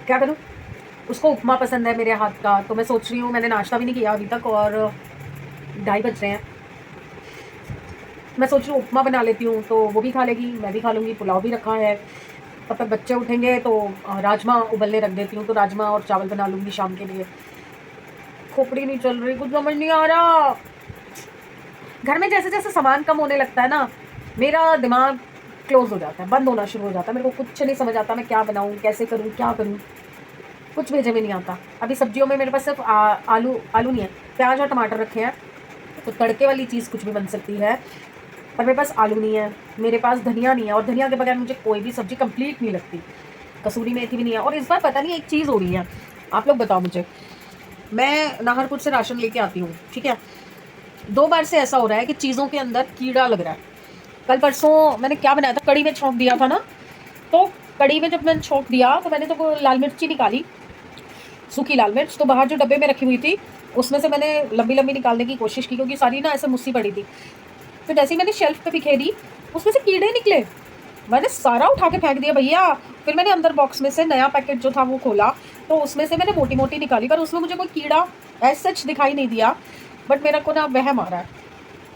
क्या करूँ, उसको उपमा पसंद है मेरे हाथ का, तो मैं सोच रही हूँ, मैंने नाश्ता भी नहीं किया अभी तक और 2:30 बज रहे हैं। मैं सोच रही हूँ उपमा बना लेती हूँ, तो वो भी खा लेगी, मैं भी खा लूँगी, पुलाव भी रखा है। तब तक बच्चे उठेंगे तो राजमा उबलने रख देती हूँ, तो राजमा और चावल बना लूँगी शाम के लिए। खोपड़ी नहीं चल रही, कुछ समझ नहीं आ रहा। घर में जैसे जैसे सामान कम होने लगता है ना, मेरा दिमाग क्लोज हो जाता है, बंद होना शुरू हो जाता है। मेरे को कुछ नहीं समझ आता, मैं क्या बनाऊँ, कैसे करूँ, क्या करूँ, कुछ भेजे में नहीं आता। अभी सब्जियों में मेरे पास सिर्फ आलू आलू नहीं है, प्याज और टमाटर रखे हैं, तो तड़के वाली चीज़ कुछ भी बन सकती है। पर मेरे पास आलू नहीं है, मेरे पास धनिया नहीं है, और धनिया के बगैर मुझे कोई भी सब्जी कंप्लीट नहीं लगती। कसूरी मेथी भी नहीं है। और इस बार पता नहीं एक चीज़ हो रही है, आप लोग बताओ मुझे। मैं नाहरपुर से राशन लेके आती हूँ, ठीक है, 2 बार से ऐसा हो रहा है कि चीज़ों के अंदर कीड़ा लग रहा है। कल परसों मैंने क्या बनाया था, कड़ी में छौंक दिया था ना, तो कड़ी में जब मैंने छौंक दिया तो मैंने तो वो लाल मिर्ची निकाली, सूखी लाल मिर्च, तो बाहर जो डब्बे में रखी हुई थी उसमें से मैंने लंबी लंबी निकालने की कोशिश की, क्योंकि सारी ना ऐसे मुस्सी पड़ी थी। तो जैसे ही मैंने शेल्फ पे बिखेरी, उसमें से कीड़े निकले। मैंने सारा उठा के फेंक दिया भैया। फिर मैंने अंदर बॉक्स में से नया पैकेट जो था वो खोला, तो उसमें से मैंने मोटी मोटी निकाली, पर उसमें मुझे कोई कीड़ा एज सच दिखाई नहीं दिया। बट मेरा को ना वहम आ रहा है।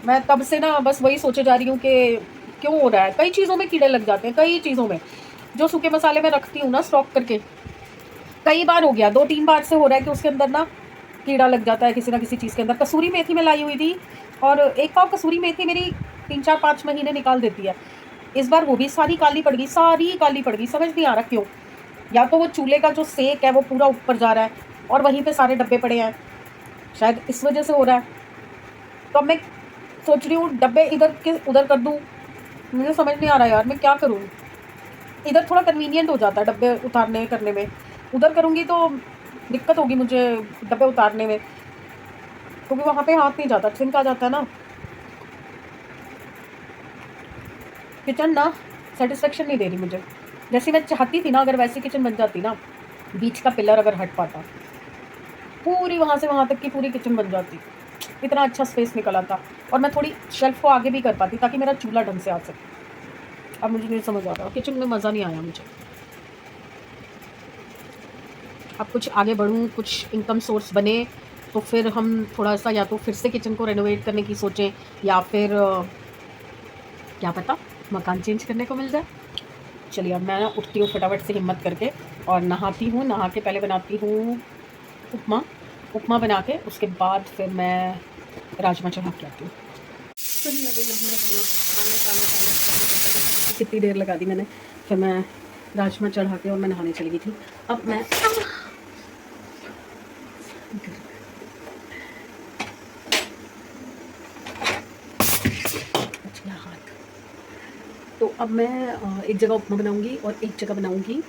मैं तब से ना बस वही सोचे जा रही हूँ कि क्यों हो रहा है। कई चीज़ों में कीड़े लग जाते हैं, कई चीज़ों में। जो सूखे मसाले मैं रखती हूँ ना स्टॉक करके, कई बार हो गया, 2-3 बार से हो रहा है कि उसके अंदर ना कीड़ा लग जाता है किसी ना किसी चीज़ के अंदर। कसूरी मेथी में लाई हुई थी, और एक पाव कसूरी मेथी मेरी 3-4-5 महीने निकाल देती है। इस बार वो भी सारी काली पड़ गई, सारी काली पड़ गई, समझ नहीं आ रहा क्यों। या तो वो चूल्हे का जो सेक है वो पूरा ऊपर जा रहा है, और वहीं पे सारे डब्बे पड़े हैं, शायद इस वजह से हो रहा है। तो अब मैं सोच रही हूँ डब्बे इधर के उधर कर दूँ, मुझे समझ नहीं आ रहा यार, मैं क्या करूँ। इधर थोड़ा कन्वीनियंट हो जाता है डब्बे उतारने करने में, उधर करूँगी तो दिक्कत होगी मुझे डब्बे उतारने में, क्योंकि वहाँ पे हाथ नहीं जाता, छिंक आ जाता है ना। किचन ना सेटिस्फेक्शन नहीं दे रही मुझे, जैसी मैं चाहती थी ना। अगर वैसी किचन बन जाती ना, बीच का पिलर अगर हट पाता, पूरी वहाँ से वहाँ तक की पूरी किचन बन जाती, इतना अच्छा स्पेस निकल आता, और मैं थोड़ी शेल्फ को आगे भी कर पाती ताकि मेरा चूल्हा ढंग से आ सके। अब मुझे नहीं समझ आ रहा, किचन में मज़ा नहीं आया मुझे। अब कुछ आगे बढ़ूँ, कुछ इनकम सोर्स बने, तो फिर हम थोड़ा सा या तो फिर से किचन को रेनोवेट करने की सोचें, या फिर क्या पता मकान चेंज करने को मिल जाए। चलिए अब मैं ना उठती हूँ फटाफट से हिम्मत करके, और नहाती हूँ। नहा के पहले बनाती हूँ उपमा। उपमा बना के उसके बाद फिर मैं राजमा चढ़ा के आती हूँ। चलिए अभी कितनी देर लगा दी मैंने। फिर मैं राजमा चढ़ा के और मैं नहाने चली गई थी। अब मैं हाथ, तो अब मैं एक जगह उपमा बनाऊंगी और एक जगह बनाऊंगी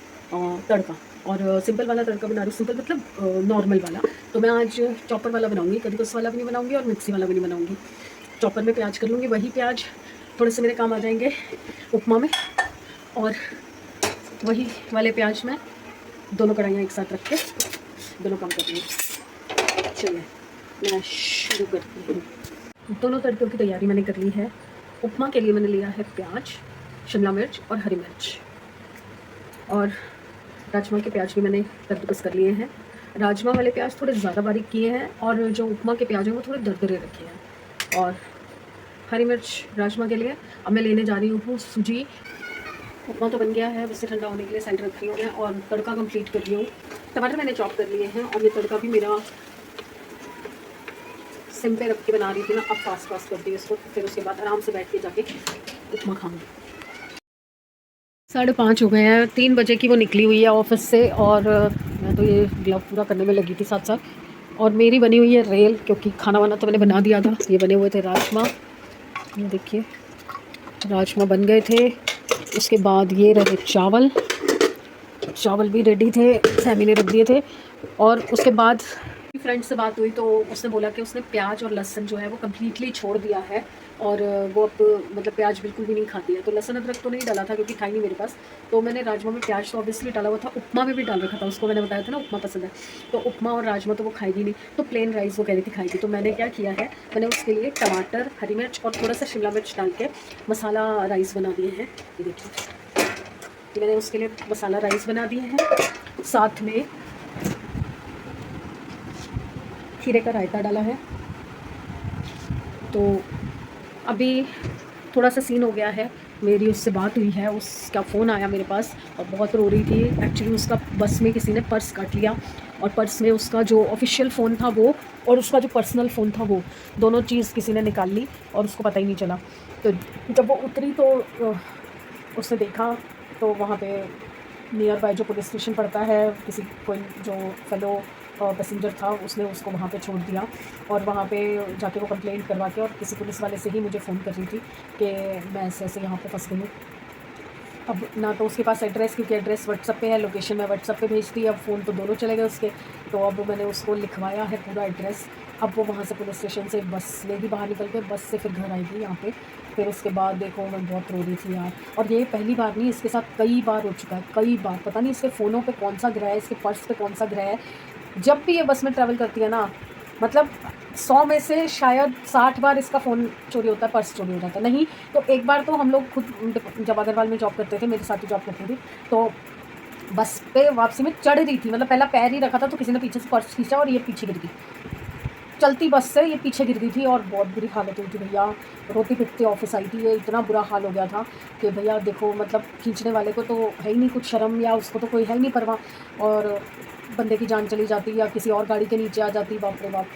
तड़का। और सिंपल वाला तड़का बना रही हूँ, सिंपल मतलब नॉर्मल वाला। तो मैं आज चॉपर वाला बनाऊंगी, कद्दूकस वाला भी नहीं बनाऊंगी और मिक्सी वाला भी नहीं बनाऊंगी। चॉपर में प्याज कर लूँगी, वही प्याज थोड़े से मेरे काम आ जाएंगे उपमा में, और वही वाले प्याज में दोनों कढ़ाइयाँ एक साथ रख के दोनों काम कर लूँगी। चलिए मैं शुरू करती हूँ। दोनों तड़कों की तैयारी मैंने कर ली है। उपमा के लिए मैंने लिया है प्याज, शिमला मिर्च और हरी मिर्च, और राजमा के प्याज भी मैंने कद्दूकस कर लिए हैं। राजमा वाले प्याज थोड़े ज़्यादा बारीक किए हैं, और जो उपमा के प्याज हैं वो थोड़े दरदरे रखे हैं। और हरी मिर्च राजमा के लिए अब मैं लेने जा रही हूँ सूजी। उपमा तो बन गया है, बस ठंडा होने के लिए साइड रख रही हूँ मैं, और तड़का कंप्लीट कर रही हूँ। टमाटर मैंने चॉप कर लिए हैं, और ये तड़का भी मेरा सिम पे रख के बना रही थी ना, अब फास्ट फास्ट कर दी इसको, फिर उसके बाद आराम से बैठ के जाके उपमा खाऊंगी। 5:30 हो गए हैं, 3 बजे की वो निकली हुई है ऑफिस से, और मैं तो ये ग्लव पूरा करने में लगी थी साथ साथ। और मेरी बनी हुई है रेल, क्योंकि खाना वाना तो मैंने बना दिया था। ये बने हुए थे राजमा, ये देखिए राजमा बन गए थे। उसके बाद ये रहे चावल, चावल भी रेडी थे, सैमी ने रख दिए थे। और उसके बाद फ्रेंड से बात हुई तो उसने बोला कि उसने प्याज और लहसुन जो है वो कम्प्लीटली छोड़ दिया है, और वो अब मतलब प्याज बिल्कुल भी नहीं खाती है। तो लहसुन अदरक तो नहीं डाला था क्योंकि था ही नहीं मेरे पास, तो मैंने राजमा में प्याज तो ऑब्वियसली डाला हुआ था, उपमा में भी डाल रखा था उसको। मैंने बताया था ना उपमा पसंद है, तो उपमा और राजमा तो वो खाएगी नहीं, तो प्लेन राइस वो कह रही थी खाएगी। तो मैंने क्या किया है, मैंने उसके लिए टमाटर, हरी मिर्च और थोड़ा सा शिमला मिर्च डाल के मसाला राइस बना दिए हैं। ये देखिए कि मैंने उसके लिए मसाला राइस बना दिए हैं, साथ में खीरे का रायता डाला है। तो अभी थोड़ा सा सीन हो गया है, मेरी उससे बात हुई है, उसका फ़ोन आया मेरे पास और बहुत रो रही थी। एक्चुअली उसका बस में किसी ने पर्स काट लिया और पर्स में उसका जो ऑफिशियल फ़ोन था वो और उसका जो पर्सनल फ़ोन था वो दोनों चीज़ किसी ने निकाल ली और उसको पता ही नहीं चला। तो जब वो उतरी तो उसने देखा तो वहाँ पे नियर बाय जो पुलिस स्टेशन पड़ता है, किसी कोई जो फेलो पैसेंजर था उसने उसको वहाँ पे छोड़ दिया और वहाँ पे जाके वो कंप्लेंट करवा के और किसी पुलिस वाले से ही मुझे फ़ोन कर रही थी कि मैं ऐसे ऐसे यहाँ पे फंस गई हूँ। अब ना तो उसके पास एड्रेस, क्योंकि एड्रेस व्हाट्सअप पे है, लोकेशन मैं व्हाट्सअप पे भेजती, अब फ़ोन तो दोनों चले गए उसके। तो अब मैंने उसको लिखवाया है पूरा एड्रेस। अब वो वहाँ से पुलिस स्टेशन से बस लेगी बाहर निकल के, बस से फिर घर आएगी यहाँ पे। फिर उसके बाद देखो मैं बहुत रो रही थी यार। और ये पहली बार नहीं, इसके साथ कई बार हो चुका है, कई बार। पता नहीं इसके फ़ोनों पे कौन सा ग्रह है, इसके पर्स पे कौन सा ग्रह है। जब भी ये बस में ट्रैवल करती है ना, मतलब 100 में से शायद 60 बार इसका फ़ोन चोरी होता है, पर्स चोरी हो जाता है। नहीं तो एक बार तो हम लोग खुद जब अग्रवाल में जॉब करते थे, मेरे साथ ही जॉब करती थी, तो बस पे वापसी में चढ़ रही थी, मतलब पहला पैर ही रखा था तो किसी ने पीछे से पर्स खींचा और ये पीछे गिर गई। चलती बस से ये पीछे गिर गई थी और बहुत बुरी हालत हुई थी भैया। रोती पिटती ऑफिस आई थी, ये इतना बुरा हाल हो गया था कि भैया देखो, मतलब खींचने वाले को तो है ही नहीं कुछ शर्म, या उसको तो कोई है ही नहीं परवाह, और बंदे की जान चली जाती या किसी और गाड़ी के नीचे आ जाती। बाप रे बाप।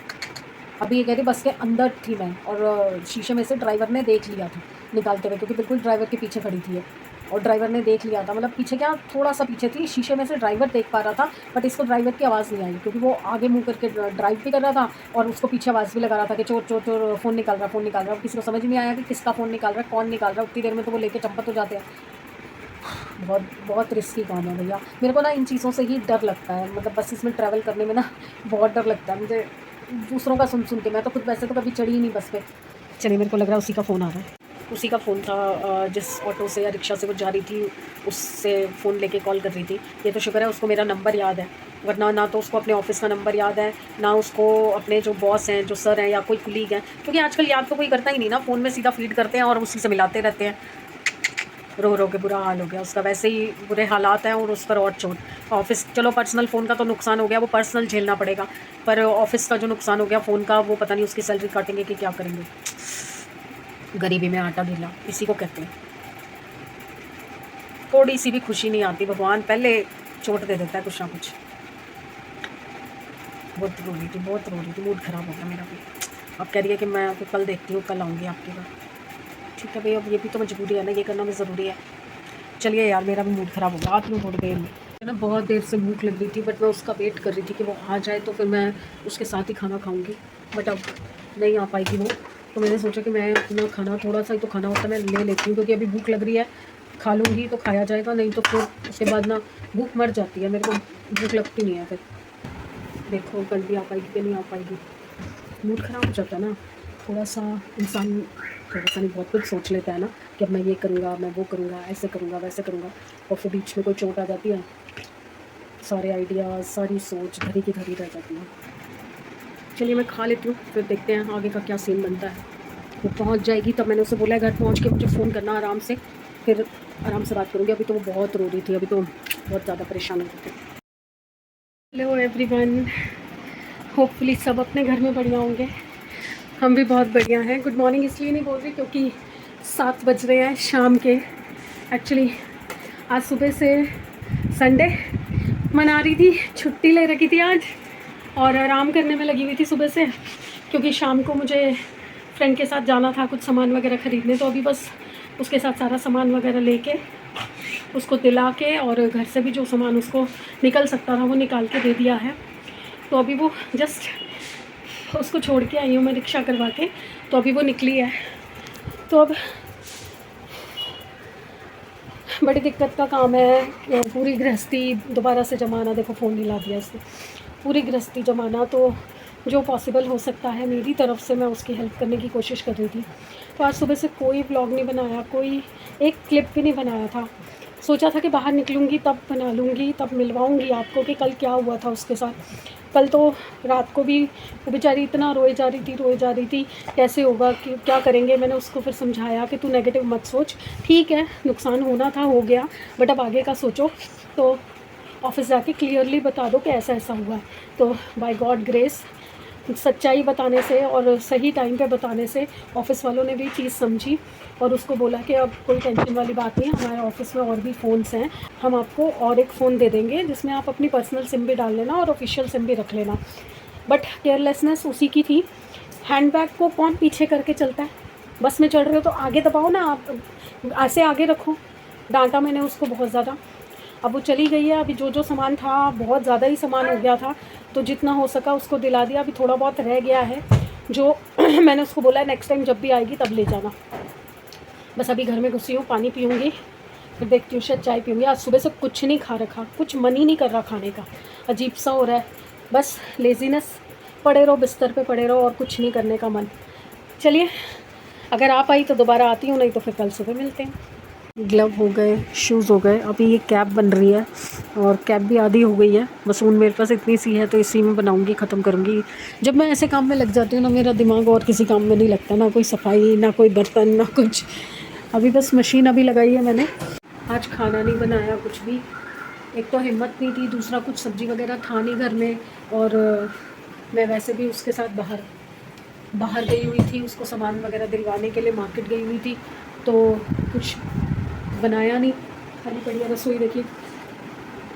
अभी ये कह रही बस के अंदर थी मैं और शीशे में से ड्राइवर ने देख लिया था निकालते हुए, क्योंकि बिल्कुल ड्राइवर के पीछे खड़ी थी और ड्राइवर ने देख लिया था, मतलब पीछे क्या थोड़ा सा पीछे थी, शीशे में से ड्राइवर देख पा रहा था, बट इसको ड्राइवर की आवाज़ नहीं आई क्योंकि वो आगे मुंह करके ड्राइव भी कर रहा था और उसको पीछे आवाज़ भी लगा रहा था कि चोर चोर चोर, फ़ोन निकाल रहा, फ़ोन निकाल रहा। किसी को समझ नहीं आया कि किसका फ़ोन निकाल रहा है, कौन निकाल रहा है। उतनी देर में तो वो लेके चंपत हो जाते हैं। बहुत बहुत रिस्की काम है भैया। मेरे को ना इन चीज़ों से ही डर लगता है, मतलब बसेस में ट्रैवल करने में ना बहुत डर लगता है मुझे, दूसरों का सुन सुन के। मैं तो खुद वैसे तो कभी चढ़ी ही नहीं बस पे। चलिए, मेरे को लग रहा है उसी का फ़ोन आ रहा है। उसी का फ़ोन था, जिस ऑटो से या रिक्शा से वो जा रही थी उससे फ़ोन लेके कॉल कर रही थी। ये तो शुक्र है उसको मेरा नंबर याद है, वरना ना तो उसको अपने ऑफिस का नंबर याद है, ना उसको अपने जो बॉस हैं, जो सर हैं या कोई कुलीग हैं, क्योंकि आजकल याद तो कोई करता ही नहीं ना, फ़ोन में सीधा फीड करते हैं और उसी से मिलाते रहते हैं। रो रो के बुरा हाल हो गया उसका, वैसे ही बुरे हालात हैं और उस पर और चोट। ऑफिस चलो पर्सनल फ़ोन का तो नुकसान हो गया, वो पर्सनल झेलना पड़ेगा, पर ऑफिस का जो नुकसान हो गया फ़ोन का, वो पता नहीं उसकी सैलरी काटेंगे कि क्या करेंगे। गरीबी में आटा गिला इसी को कहते हैं। थोड़ी सी भी खुशी नहीं आती, भगवान पहले चोट दे देता है कुछ ना कुछ। बहुत रो रही थी, बहुत रो रही थी, मूड ख़राब हो गया मेरा भी। अब कह रही है कि मैं आपको कल देखती हूँ, कल आऊँगी आपके घर। ठीक है भैया, अब ये भी तो मजबूरी है ना, ये करना भी ज़रूरी है। चलिए यार, मेरा भी मूड ख़राब हो गया, आती हूँ थोड़ी देर में। ना बहुत देर से भूख लग रही थी, बट मैं उसका वेट कर रही थी कि वो आ जाए तो फिर मैं उसके साथ ही खाना खाऊंगी, बट अब नहीं आ पाएगी वो। तो मैंने सोचा कि मैं अपना खाना, थोड़ा सा ही तो खाना होता है, मैं ले लेती हूँ, क्योंकि अभी भूख लग रही है। खा लूँगी तो खाया जाएगा, नहीं तो फिर उसके बाद ना भूख मर जाती है, मेरे को भूख लगती नहीं है फिर। देखो कल भी आ पाएगी कि नहीं आ पाएगी, मूड ख़राब हो जाता है ना थोड़ा सा। इंसान थोड़ा सा नहीं, बहुत कुछ सोच लेता है ना कि अब मैं ये करूँगा, मैं वो करूँगा, ऐसे करूँगा, वैसे करूँगा, और फिर बीच में कोई चोट आ जाती है, सारे आइडियाज़, सारी सोच धरी की धरी रह जाती है। चलिए मैं खा लेती हूँ, फिर देखते हैं आगे का क्या सीन बनता है। वो पहुँच जाएगी तब, मैंने उससे बोला है घर पहुँच के मुझे फ़ोन करना आराम से, फिर आराम से बात करूँगी। अभी तो वो बहुत रो रही थी, अभी तो बहुत ज़्यादा परेशान हो रही थी। हेलो एवरीवन, होपफुली सब अपने घर में बढ़िया होंगे, हम भी बहुत बढ़िया हैं। गुड मॉर्निंग इसलिए नहीं बोल रही क्योंकि 7 बज रहे हैं शाम के। एक्चुअली आज सुबह से संडे मना रही थी, छुट्टी ले रखी थी आज और आराम करने में लगी हुई थी सुबह से, क्योंकि शाम को मुझे फ्रेंड के साथ जाना था कुछ सामान वगैरह ख़रीदने। तो अभी बस उसके साथ सारा सामान वगैरह लेके उसको दिला के, और घर से भी जो सामान उसको निकल सकता था वो निकाल के दे दिया है। तो अभी वो जस्ट उसको छोड़ के आई हूँ मैं रिक्शा करवा के, तो अभी वो निकली है। तो अब बड़ी दिक्कत का काम है, पूरी गृहस्थी दोबारा से जमाना। देखो फ़ोन हिला दिया इसने, पूरी गृहस्थी जमाना। तो जो पॉसिबल हो सकता है मेरी तरफ से मैं उसकी हेल्प करने की कोशिश कर रही थी। तो आज सुबह से कोई व्लॉग नहीं बनाया, कोई एक क्लिप भी नहीं बनाया था। सोचा था कि बाहर निकलूँगी तब बना लूँगी, तब मिलवाऊँगी आपको कि कल क्या हुआ था उसके साथ। कल तो रात को भी वो बेचारी इतना रोए जा रही थी, कैसे होगा, कि क्या करेंगे। मैंने उसको फिर समझाया कि तू नेगेटिव मत सोच, ठीक है नुकसान होना था हो गया, बट अब आगे का सोचो। तो ऑफ़िस जाके क्लियरली बता दो कि ऐसा-ऐसा हुआ है। तो बाय गॉड ग्रेस सच्चाई बताने से और सही टाइम पे बताने से ऑफ़िस वालों ने भी चीज़ समझी और उसको बोला कि अब कोई टेंशन वाली बात नहीं है, हमारे ऑफ़िस में और भी फ़ोन्स हैं, हम आपको और एक फ़ोन दे देंगे जिसमें आप अपनी पर्सनल सिम भी डाल लेना और ऑफ़िशियल सिम भी रख लेना। बट केयरलेसनेस उसी की थी। हैंडबैग को कौन पीछे करके चलता है? बस में चढ़ रहे हो तो आगे दबाओ ना, आप ऐसे आगे रखो। डाँटा मैंने उसको बहुत ज़्यादा। अब वो चली गई है, अभी जो सामान था बहुत ज़्यादा ही सामान हो गया था, तो जितना हो सका उसको दिला दिया। अभी थोड़ा बहुत रह गया है जो मैंने उसको बोला है नेक्स्ट टाइम जब भी आएगी तब ले जाना। बस अभी घर में घुसी हूँ, पानी पीऊँगी, फिर देखती हूँ शायद चाय पीऊँगी। आज सुबह से कुछ नहीं खा रखा, कुछ मन ही नहीं कर रहा खाने का, अजीब सा हो रहा है। बस लेज़ीनेस, पड़े रहो बिस्तर पे, पड़े रहो और कुछ नहीं करने का मन। चलिए, अगर आप आई तो दोबारा आती हूँ, नहीं तो फिर कल सुबह मिलते हैं। ग्लव हो गए, शूज़ हो गए, अभी ये कैप बन रही है और कैप भी आधी हो गई है। बस ऊन मेरे पास इतनी सी है तो इसी में बनाऊंगी, ख़त्म करूंगी। जब मैं ऐसे काम में लग जाती हूँ ना, मेरा दिमाग और किसी काम में नहीं लगता, ना कोई सफाई, ना कोई बर्तन, ना कुछ। अभी बस मशीन अभी लगाई है मैंने। आज खाना नहीं बनाया कुछ भी, एक तो हिम्मत नहीं थी, दूसरा कुछ सब्ज़ी वगैरह था नहीं घर में, और मैं वैसे भी उसके साथ बाहर गई हुई थी, उसको सामान वगैरह दिलवाने के लिए मार्केट गई हुई थी, तो कुछ बनाया नहीं, खाली पड़ी है रसोई देखिए।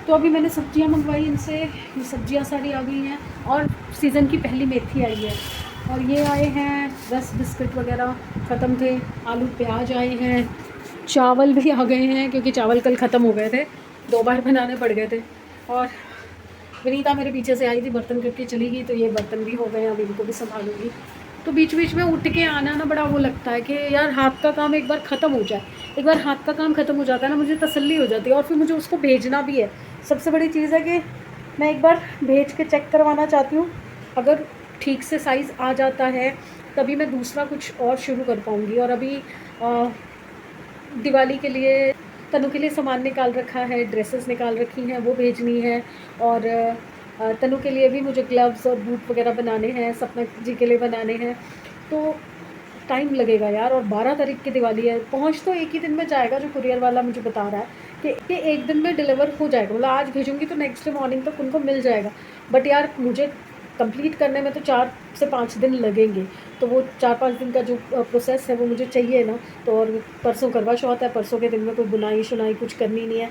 तो अभी मैंने सब्जियां मंगवाई इनसे, ये सब्जियां सारी आ गई हैं और सीज़न की पहली मेथी आई है, और ये आए हैं रस बिस्किट वगैरह ख़त्म थे, आलू प्याज आए हैं, चावल भी आ गए हैं क्योंकि चावल कल ख़त्म हो गए थे, 2 बार बनाने पड़ गए थे। और विनीता मेरे पीछे से आई थी, बर्तन करके चली गई, तो ये बर्तन भी हो गए, अब इनको भी संभालूंगी। तो बीच बीच में उठ के आना ना बड़ा वो लगता है कि यार हाथ का काम एक बार ख़त्म हो जाए। एक बार हाथ का काम ख़त्म हो जाता है ना, मुझे तसल्ली हो जाती है, और फिर मुझे उसको भेजना भी है। सबसे बड़ी चीज़ है कि मैं एक बार भेज के चेक करवाना चाहती हूँ, अगर ठीक से साइज़ आ जाता है तभी मैं दूसरा कुछ और शुरू कर पाऊँगी। और अभी दिवाली के लिए तनु के लिए सामान निकाल रखा है, ड्रेसेस निकाल रखी हैं, वो भेजनी है, और तनु के लिए भी मुझे ग्लव्स और बूट वगैरह बनाने हैं, सपना जी के लिए बनाने हैं, तो टाइम लगेगा यार। और 12 तारीख की दिवाली है, पहुंच तो एक ही दिन में जाएगा, जो कुरियर वाला मुझे बता रहा है कि एक दिन में डिलीवर हो जाएगा, मतलब आज भेजूँगी तो नेक्स्ट डे मॉर्निंग तक उनको मिल जाएगा। बट यार मुझे कंप्लीट करने में तो 4 से 5 दिन लगेंगे, तो वो 4-5 दिन का जो प्रोसेस है वो मुझे चाहिए ना। तो और परसों करवा चौथ है, परसों के दिन में कोई बुनाई शुनाई कुछ करनी नहीं है।